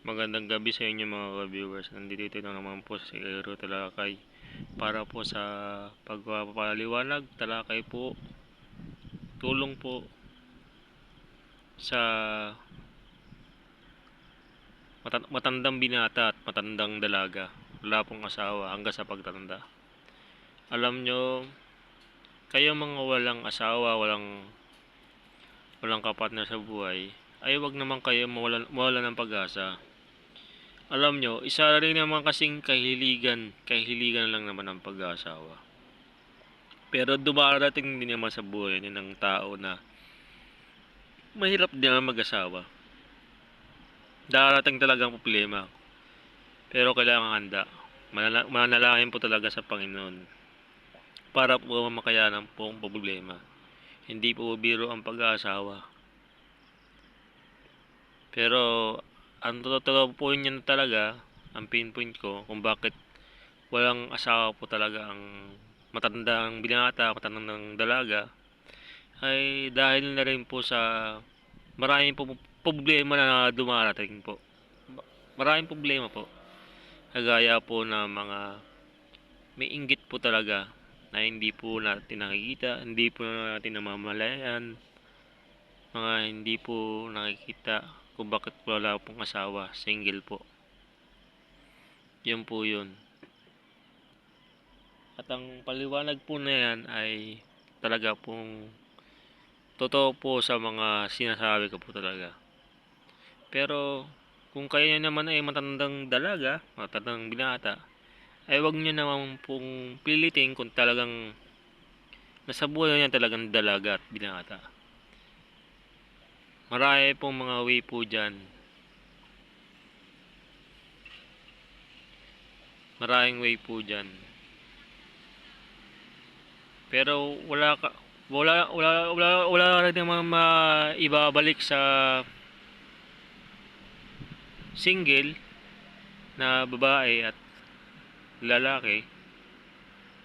Magandang gabi sa inyo mga ka-viewers. Nandito na naman po si Ero Talakay para po sa pagpapaliwanag, talakay po, tulong po sa matandang binata at matandang dalaga. Wala pong asawa hanggang sa pagtanda. Alam nyo, kayo mga walang asawa, walang kapartner sa buhay, ay wag naman kayo mawalan ng pag-asa. Alam nyo, isa rin naman kasing kahiligan lang naman ang pag-aasawa. Pero dumarating din naman sa buhay ng tao na mahirap din naman mag-asawa. Darating talagang problema. Pero kailangan handa. Manalangin po talaga sa Panginoon para po makayanan po ang problema. Hindi po biro ang pag-aasawa. Pero ang totoo po niyan talaga, ang pinpoint ko kung bakit walang asawa po talaga ang matandang binata, matandang dalaga, ay dahil na rin po sa maraming po problema na dumarating po. Maraming problema po. Kagaya po na mga may inggit po talaga na hindi po natin nakikita, hindi po natin namamalayan, mga hindi po nakikita kung bakit wala pong asawa, single po. Yun po yun. At ang paliwanag po na yan ay talaga pong totoo po sa mga sinasabi ko po talaga. Pero kung kayo naman ay matandang dalaga, matandang binata, ay wag nyo naman pong pilitin kung talagang nasa buhay niya talagang dalaga at binata. Marami pong mga way po dyan. Maraming way po dyan. Pero wala rin naman maibabalik sa single na babae at lalaki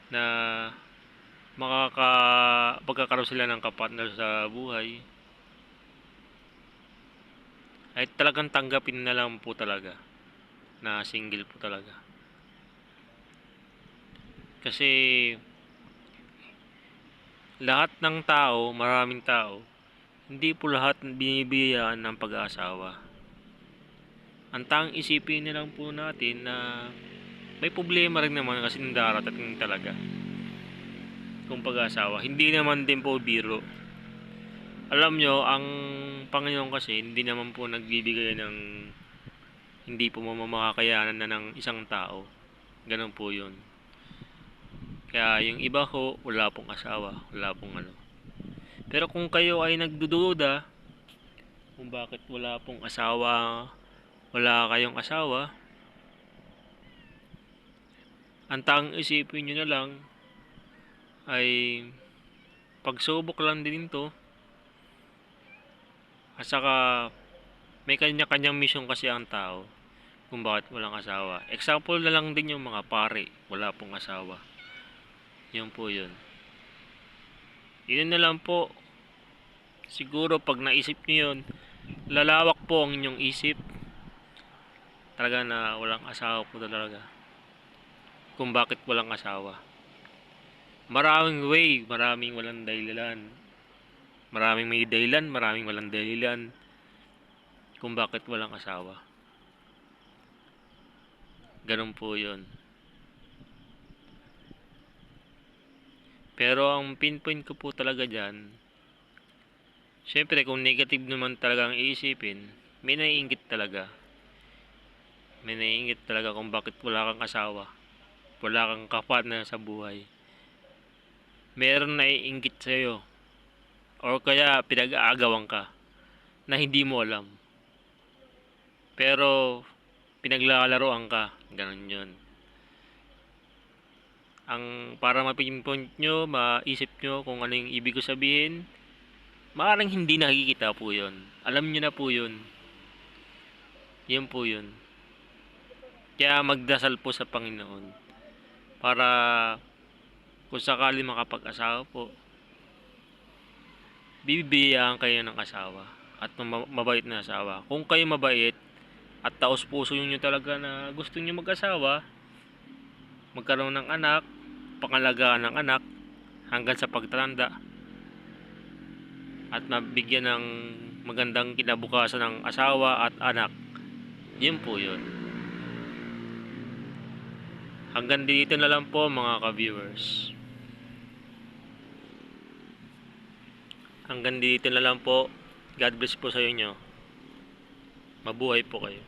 na pagkakaroon sila ng kapartner sa buhay ay talagang tanggapin na lang po talaga na single po talaga. Kasi lahat ng tao, maraming tao, hindi po lahat binibigyan ng pag-aasawa. Ang tanging isipin na lang po natin na may problema rin naman kasi darating talaga kung pag-aasawa. Hindi naman din po biro. Alam nyo, ang Panginoon kasi hindi naman po nagbibigay ng hindi po makakayanan na ng isang tao. Ganun po yun. Kaya yung iba ko, wala pong asawa, wala pong ano. Pero kung kayo ay nagdududa kung bakit wala pong asawa, wala kayong asawa, ang tanging isipin nyo na lang ay pagsubok lang din to. At saka may kanya-kanyang mission kasi ang tao kung bakit walang asawa. Example na lang din yung mga pare, wala pong asawa. Yun po yun. Yun na lang po. Siguro pag naisip nyo yun, lalawak po ang inyong isip. Talaga na walang asawa po talaga. Kung bakit walang asawa. Maraming way, maraming walang dahilan. Maraming may dahilan, maraming walang dahilan. Kung bakit walang asawa. Ganun po yun. Pero ang pinpoint ko po talaga dyan, syempre kung negative naman talaga ang iisipin, may naiinggit talaga. May naiinggit talaga kung bakit wala kang asawa. Wala kang kapartner sa buhay. Meron naiinggit sa'yo. O kaya pinag-aagawan ka na hindi mo alam. Pero pinaglalaroan ka. Ganun yun. Ang para mapinpoint nyo, maisip nyo kung ano yung ibig ko sabihin, maaaring hindi nakikita po yun. Alam nyo na po yun. Yun po yun. Kaya magdasal po sa Panginoon para kung sakali makapag-asawa po, bibigyan kayo ng asawa at mabait na asawa. Kung kayo mabait, at taos puso nyo talaga na gusto nyo mag-asawa, magkaroon ng anak, pangalagaan ng anak hanggang sa pagtanda, at mabigyan ng magandang kinabukasan ng asawa at anak, yun po yun. Hanggang dito na lang po mga ka-viewers. Hanggang dito na lang po. God bless po sa inyo. Mabuhay po kayo.